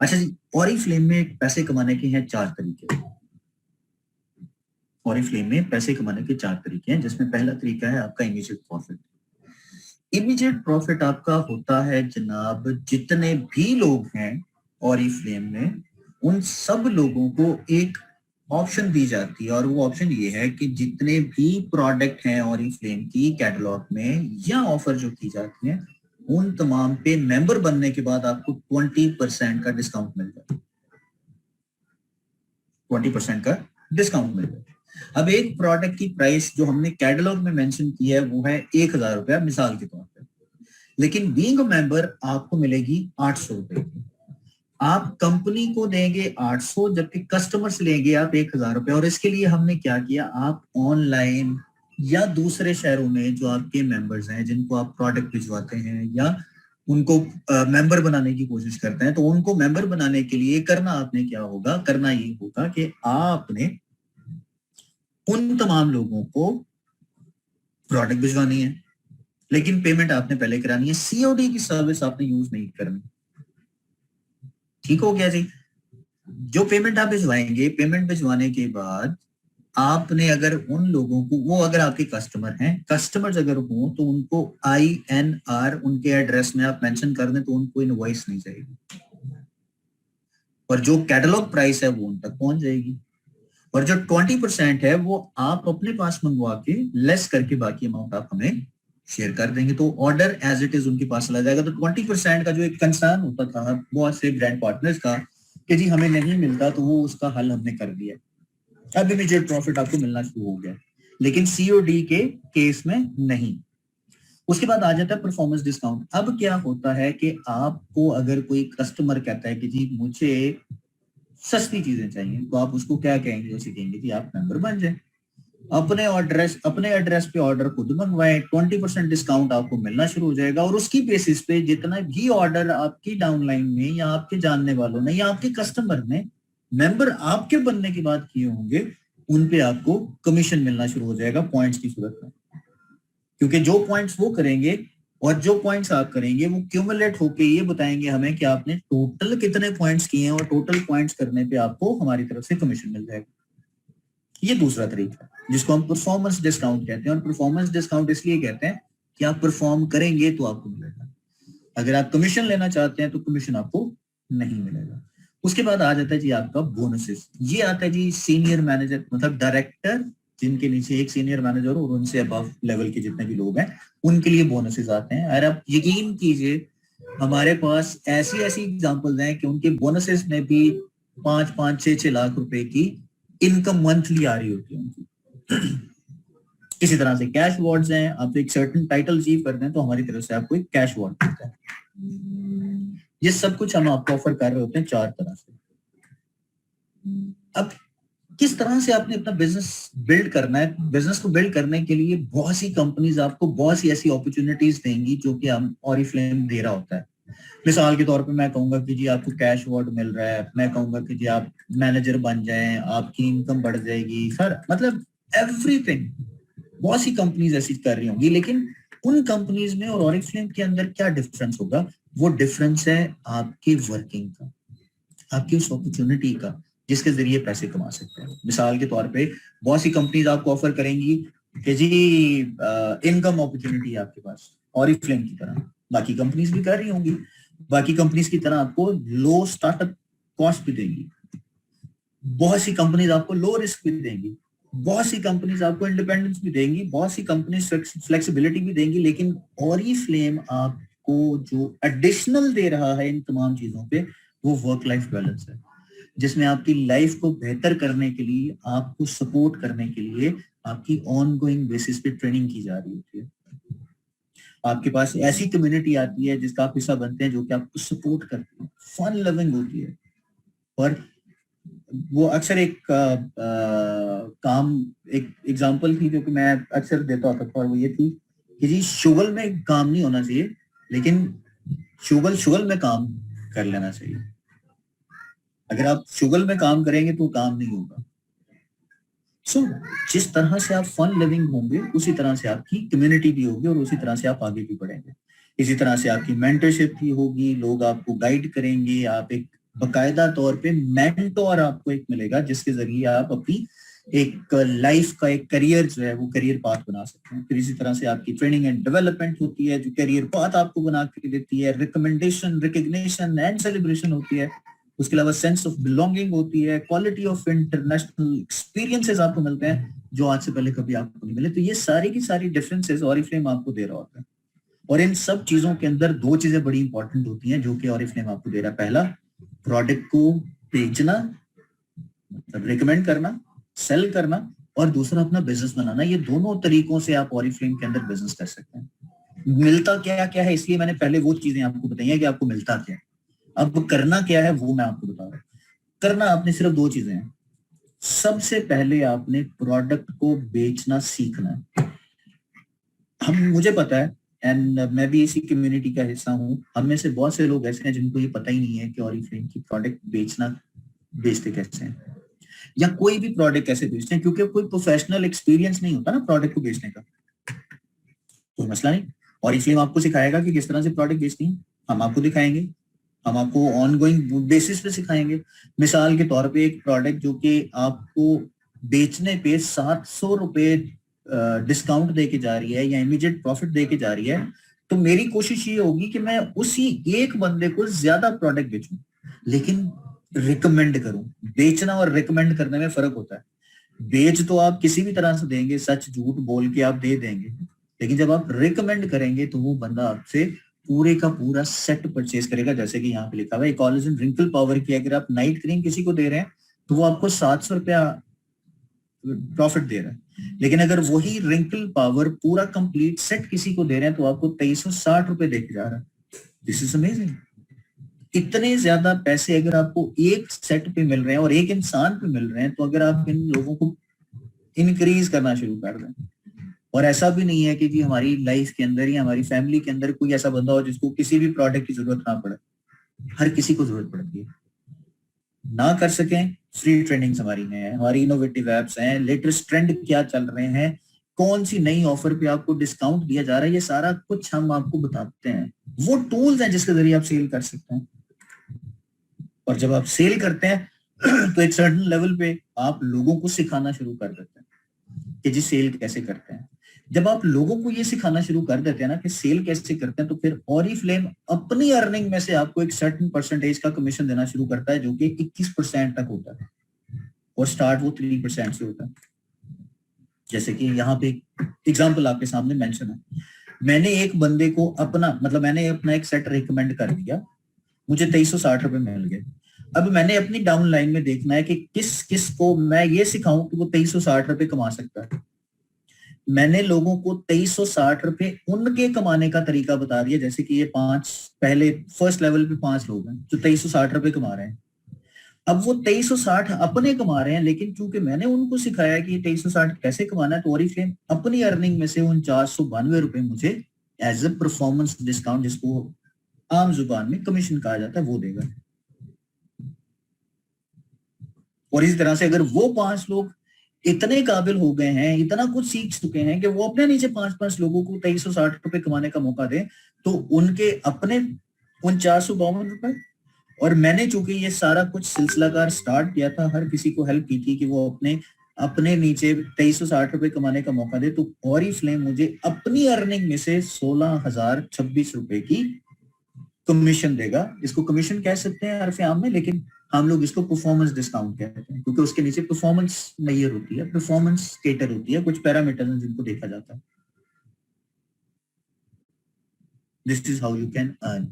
अच्छा जी, ऑरिफ्लेम में पैसे कमाने के हैं 4 तरीके। ऑरिफ्लेम में पैसे कमाने के 4 तरीके हैं, जिसमें पहला तरीका है आपका इमीडिएट प्रॉफिट। इमीडिएट प्रॉफिट आपका होता है जनाब, जितने भी लोग हैं ऑरिफ्लेम में, उन सब लोगों को एक ऑप्शन दी जाती है, और वो ऑप्शन ये है कि जितने भी प्रोडक्ट हैं ऑरिफ्लेम की कैटलॉग में या ऑफर जो की जाती है, उन तमाम पे मेंबर बनने के बाद आपको 20% का डिस्काउंट मिल जाता है। 20% का डिस्काउंट मिल जाता है। अब एक प्रोडक्ट की प्राइस जो हमने कैटलॉग में मेंशन की है वो है 1000 रुपया मिसाल के तौर पे, लेकिन बीइंग अ मेंबर आपको मिलेगी 800 रुपए की। आप कंपनी को देंगे 800, जबकि कस्टमर से लेंगे आप 1000 रुपए। और इसके लिए हमने क्या किया, आप ऑनलाइन या दूसरे शहरों में जो आपके मेंबर्स हैं, जिनको आप प्रोडक्ट भिजवाते हैं या उनको मेंबर बनाने की कोशिश करते हैं, तो उनको मेंबर बनाने के लिए करना ये होगा कि आपने उन तमाम लोगों को प्रोडक्ट भिजवानी है, लेकिन पेमेंट आपने पहले करानी है। सीओडी की सर्विस आपने यूज नहीं करनी। ठीक हो गया जी। जो पेमेंट आप भिजवाएंगे, पेमेंट भिजवाने के बाद आपने अगर उन लोगों को, वो अगर आपके कस्टमर हैं, कस्टमर्स अगर हो तो उनको INR उनके एड्रेस में आप मेंशन कर दें तो उनको इनवॉइस नहीं जाएगी, और जो कैटलॉग प्राइस है वो उन तक पहुंच जाएगी। और जो 20% है वो आप अपने पास मंगवा के लेस करके बाकी अमाउंट आप हमें शेयर कर देंगे, तो ऑर्डर एज इट इज उनके पास चला जाएगा। तो 20% का जो एक कंसर्न होता था बहुत से ब्रांड पार्टनर्स का कि जी हमें नहीं मिलता, तो वो उसका हल हमने कर दिया। अब इमीडिएट प्रॉफिट आपको मिलना शुरू हो गया, लेकिन सीओडी के केस में नहीं। उसके बाद आ जाता है परफॉर्मेंस डिस्काउंट। अब क्या होता है कि आपको अगर कोई कस्टमर कहता है कि जी मुझे सस्ती चीजें चाहिए, तो आप उसको क्या कहेंगे, उसे कहेंगे कि आप मेंबर बन जाए, अपने एड्रेस पे ऑर्डर खुद मंगवाएं, 20% डिस्काउंट आपको मिलना शुरू हो जाएगा। और उसकी बेसिस पे जितना भी ऑर्डर आपकी डाउनलाइन में या आपके जानने वालों ने या आपके कस्टमर ने मेंबर आपके बनने की बात किए होंगे, उन पे आपको कमीशन मिलना शुरू हो जाएगा पॉइंट्स की सूरत में। क्योंकि जो पॉइंट्स वो करेंगे और जो पॉइंट्स आप करेंगे वो क्यूमुलेट होके ये बताएंगे हमें कि आपने टोटल कितने पॉइंट्स किए हैं, और टोटल पॉइंट्स करने पे आपको हमारी तरफ से कमीशन मिल जाएगा। ये दूसरा तरीका जिसको हम परफॉर्मेंस डिस्काउंट कहते हैं। और परफॉर्मेंस डिस्काउंट इसलिए कहते हैं कि आप परफॉर्म करेंगे तो आपको मिलेगा, अगर आप कमीशन लेना चाहते हैं तो कमीशन आपको नहीं मिलेगा। उसके बाद आ जाता है जी आपका बोनसेस। ये आता है जी सीनियर मैनेजर, मतलब डायरेक्टर जिनके नीचे एक सीनियर मैनेजर और उनसे अबव लेवल के जितने भी लोग हैं, उनके लिए बोनसेस आते हैं। और आप यकीन कीजिए हमारे पास ऐसी एग्जांपल्स हैं कि उनके बोनसेस में भी 5-5, 6-6 लाख रुपए की इनकम मंथली आ रही होती है उनकी। इसी तरह से कैश अवार्ड्स हैं, आप एक सर्टेन टाइटल अचीव करते हैं तो हमारी तरफ से आपको एक कैश अवार्ड मिलता है। ये सब कुछ हम आपको ऑफर कर रहे होते हैं 4 तरह से। अब किस तरह से आपने अपना बिजनेस बिल्ड करना है, बिजनेस को बिल्ड करने के लिए बहुत सी कंपनीज आपको बहुत सी ऐसी अपॉर्चुनिटीज देंगी जो कि हम ऑरिफ्लेम दे रहा होता है। मिसाल के तौर पे मैं कहूंगा कि जी आपको कैश अवार्ड मिल रहा है, मैं कहूंगा कि जी आप मैनेजर बन जाएं, आपकी इनकम बढ़ जाएगी सर, मतलब एवरीथिंग। बहुत सी कंपनीज ऐसी कर रही होंगी, लेकिन उन कंपनीज में और ऑरिफ्लेम के अंदर क्या डिफरेंस होगा, वो डिफरेंस है आपकी वर्किंग का, आपकी उस अपॉर्चुनिटी का जिसके जरिए पैसे कमा सकते हैं। मिसाल के तौर पे बहुत सी कंपनीज आपको ऑफर करेंगी कि जी इनकम अपॉर्चुनिटी आपके पास ऑरिफ्लेम की तरह, बाकी कंपनीज भी कर रही होंगी, बाकी कंपनीज की तरह आपको लो स्टार्टअप कॉस्ट भी देंगी, बहुत सी कंपनीज आपको लो रिस्क भी देंगी, बहुत सी कंपनीज आपको इंडिपेंडेंस भी देंगी, बहुत सी कंपनीज फ्लेक्सिबिलिटी भी देंगी। लेकिन ऑरिफ्लेम आपको जो एडिशनल दे रहा है इन तमाम चीजों पे, वो वर्क लाइफ बैलेंस है, जिसमें आपकी लाइफ को बेहतर करने के लिए, आपको सपोर्ट करने के लिए आपकी ऑन गोइंग बेसिस पे ट्रेनिंग की जा रही होती है। आपके पास ऐसी कम्युनिटी आती है जिसका आप हिस्सा बनते हैं, जो कि आपको सपोर्ट करती है, फन लविंग होती है। और वो अक्सर एक काम, एक एग्जांपल थी जो कि मैं अक्सर देता होता था, और वो ये थी कि जी शुगल में काम नहीं होना चाहिए, लेकिन शुगल में काम कर लेना चाहिए। अगर आप शुगल में काम करेंगे तो काम नहीं होगा। सो जिस तरह से आप फन लिविंग होंगे, उसी तरह से आपकी कम्युनिटी भी होगी और उसी तरह से आप आगे भी बढ़ेंगे। इसी तरह से आपकी मेंटरशिप भी होगी, लोग आपको गाइड करेंगे, आप एक باقاعدہ طور پہ مینٹور آپ کو ایک ملے گا جس کے ذریعے آپ اپنی ایک لائف کا ایک کریئر جو ہے وہ کریئر پاتھ بنا سکتے ہیں. پھر اسی طرح سے آپ کی ٹریننگ اینڈ ڈیولپمنٹ ہوتی ہے جو کریئر پاتھ آپ کو بنا کے دیتی ہے. ریکمنڈیشن, ریکگنیشن اینڈ سیلیبریشن ہوتی ہے. اس کے علاوہ سینس آف بلونگنگ ہوتی ہے. کوالٹی آف انٹرنیشنل ایکسپیرینسز آپ کو ملتے ہیں جو آج سے پہلے کبھی آپ کو نہیں ملے. تو یہ ساری کی ساری ڈفرینسز اوریفلیم آپ کو دے رہا ہوتا ہے. اور ان سب چیزوں کے اندر دو چیزیں بڑی امپورٹنٹ ہوتی ہیں جو کہ اوریفلیم آپ کو دے رہا ہے. پہلا, پروڈکٹ کو بیچنا, مطلب ریکمینڈ کرنا, سیل کرنا, اور دوسرا اپنا بزنس بنانا. یہ دونوں طریقوں سے آپ اوریفلیم کے اندر بزنس کر سکتے ہیں. ملتا کیا کیا ہے, اس لیے میں نے پہلے وہ چیزیں آپ کو بتائی ہیں کہ آپ کو ملتا کیا ہے. اب کرنا کیا ہے وہ میں آپ کو بتا رہا ہوں. کرنا آپ نے صرف دو چیزیں ہیں. سب سے پہلے آپ نے پروڈکٹ کو بیچنا سیکھنا ہے. مجھے پتا ہے اینڈ میں بھی اسی کمیونٹی کا حصہ ہوں. ہم میں سے بہت سے لوگ ایسے ہیں جن کو یہ پتہ ہی نہیں ہے کہ اوریفلیم کی پروڈکٹ بیچتے کیسے ہیں یا کوئی بھی پروڈکٹ کیسے بیچتے ہیں, کیونکہ کوئی پروفیشنل ایکسپیرینس نہیں ہوتا نا پروڈکٹ کو بیچنے کا. کوئی مسئلہ نہیں, اوریفلیم آپ کو سکھائے گا کہ کس طرح سے پروڈکٹ بیچتی ہیں. ہم آپ کو دکھائیں گے, ہم آپ کو آن گوئنگ بیسس پہ سکھائیں گے. مثال کے طور پہ ایک پروڈکٹ جو کہ آپ کو بیچنے پہ 700 روپے ڈسکاؤنٹ دے کے جا رہی ہے یا امیڈیٹ پروفٹ دے کے جا رہی ہے, تو میری کوشش یہ ہوگی کہ میں اسی ایک بندے کو زیادہ پروڈکٹ بیچوں لیکن ریکمینڈ کروں. بیچنا اور ریکمینڈ کرنے میں فرق ہوتا ہے. بیچ تو آپ کسی بھی طرح سے دیں گے, سچ جھوٹ بول کے آپ دے دیں گے, لیکن جب آپ ریکمینڈ کریں گے تو وہ بندہ آپ سے پورے کا پورا سیٹ پرچیز کرے گا. جیسے کہ یہاں پہ لکھا ہوا ہے کولاجن رنکل پاور کی اگر آپ نائٹ کریم کسی کو دے رہے ہیں تو وہ آپ کو 700 روپیہ پروفٹ دے رہا ہے, لیکن اگر وہی رنکل پاور پورا کمپلیٹ سیٹ کسی کو دے رہے ہیں تو آپ کو 2360 روپے دے کے جا رہا ہے. دس از امیزنگ. اتنے زیادہ پیسے اگر آپ کو ایک سیٹ پہ مل رہے ہیں اور ایک انسان پہ مل رہے ہیں تو اگر آپ ان لوگوں کو انکریز کرنا شروع کر دیں. اور ایسا بھی نہیں ہے کہ جی ہماری لائف کے اندر یا ہماری فیملی کے اندر کوئی ایسا بندہ ہو جس کو کسی بھی پروڈکٹ کی ضرورت نہ پڑے. ہر کسی کو ضرورت پڑتی ہے. نہ کر سکیں, فری ٹریننگز ہماری ہیں, ہماری انوویٹیو ایپس ہیں, لیٹسٹ ٹرینڈ کیا چل رہے ہیں, کون سی نئی آفر پہ آپ کو ڈسکاؤنٹ دیا جا رہا ہے, یہ سارا کچھ ہم آپ کو بتاتے ہیں. وہ ٹولز ہیں جس کے ذریعے آپ سیل کر سکتے ہیں. اور جب آپ سیل کرتے ہیں تو ایک سرٹن لیول پہ آپ لوگوں کو سکھانا شروع کر دیتے ہیں کہ جی سیل کیسے کرتے ہیں. جب آپ لوگوں کو یہ سکھانا شروع کر دیتے ہیں نا کہ سیل کیسے کرتے ہیں, تو پھر اوریفلیم اپنی ارننگ میں سے آپ کو ایک سرٹن پرسنٹیج کا کمیشن دینا شروع کرتا ہے جو کہ 21% تک ہوتا ہے, اور سٹارٹ وہ 3% سے ہوتا ہے. جیسے کہ یہاں پہ ایگزامپل آپ کے سامنے مینشن ہے. میں نے ایک بندے کو میں نے اپنا ایک سیٹ ریکمینڈ کر دیا, مجھے 2360 روپے مل گئے. اب میں نے اپنی ڈاؤن لائن میں دیکھنا ہے کہ کس کو میں یہ سکھاؤں کہ وہ 2360 روپے کما سکتا ہے. میں نے لوگوں کو 2360 روپے ان کے کمانے کا طریقہ بتا دیا. جیسے کہ یہ پہلے فرسٹ لیول پہ 5 لوگ ہیں جو 2360 روپے کما رہے ہیں. اب وہ 2360 اپنے کما رہے ہیں, لیکن چونکہ میں نے ان کو سکھایا کہ یہ 2360 کیسے کمانا ہے, تو اوریفلیم اپنی ارننگ میں سے 4992 روپے مجھے ایز اے پرفارمنس ڈسکاؤنٹ, جس کو عام زبان میں کمیشن کہا جاتا ہے, وہ دے گا. اور اسی طرح سے اگر وہ 5 لوگ اتنے قابل ہو گئے ہیں, اتنا کچھ سیکھ چکے ہیں کہ وہ اپنے نیچے 5 لوگوں کو 2360 روپے کمانے کا موقع دیں, تو ان کے اپنے 4952 روپے. اور میں نے چونکہ یہ سارا کچھ سلسلہ کار سٹارٹ کیا تھا, ہر کسی کو ہیلپ کی تھی کہ وہ اپنے نیچے 2360 روپے کمانے کا موقع دے, تو اوریفلیم مجھے اپنی ارننگ میں سے 16,026 روپے کی کمیشن دے گا. اس کو کمیشن کہہ سکتے ہیں عرف عام میں, لیکن ہم لوگ اس کو پرفارمنس ڈسکاؤنٹ کہتے ہیں, کیونکہ اس کے نیچے پرفارمنس میئر ہوتی ہے, پرفارمنس اسکیٹر ہوتی ہے, کچھ پیرامیٹر جن کو دیکھا جاتا ہے. This is how you can earn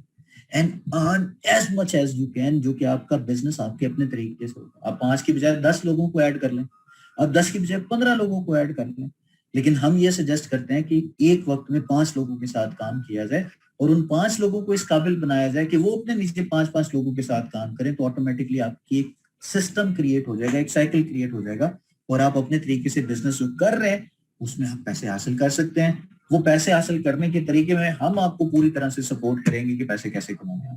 and earn as much as you can, جو کہ آپ کا بزنس آپ کے اپنے طریقے سے ہوگا. آپ 5 کی بجائے 10 لوگوں کو ایڈ کر لیں, آپ 10 کی بجائے 15 لوگوں کو ایڈ کر لیں, لیکن ہم یہ سجیسٹ کرتے ہیں کہ ایک وقت میں 5 لوگوں کے ساتھ کام کیا جائے اور ان 5 لوگوں کو اس قابل بنایا جائے کہ وہ اپنے نیچے 5 لوگوں کے ساتھ کام کریں, تو آٹومیٹکلی آپ کی ایک سسٹم کریٹ ہو جائے گا, ایک سائیکل کریٹ ہو جائے گا, اور آپ اپنے طریقے سے بزنس جو کر رہے ہیں اس میں آپ پیسے حاصل کر سکتے ہیں. وہ پیسے حاصل کرنے کے طریقے میں ہم آپ کو پوری طرح سے سپورٹ کریں گے کہ پیسے کیسے کمانے ہیں.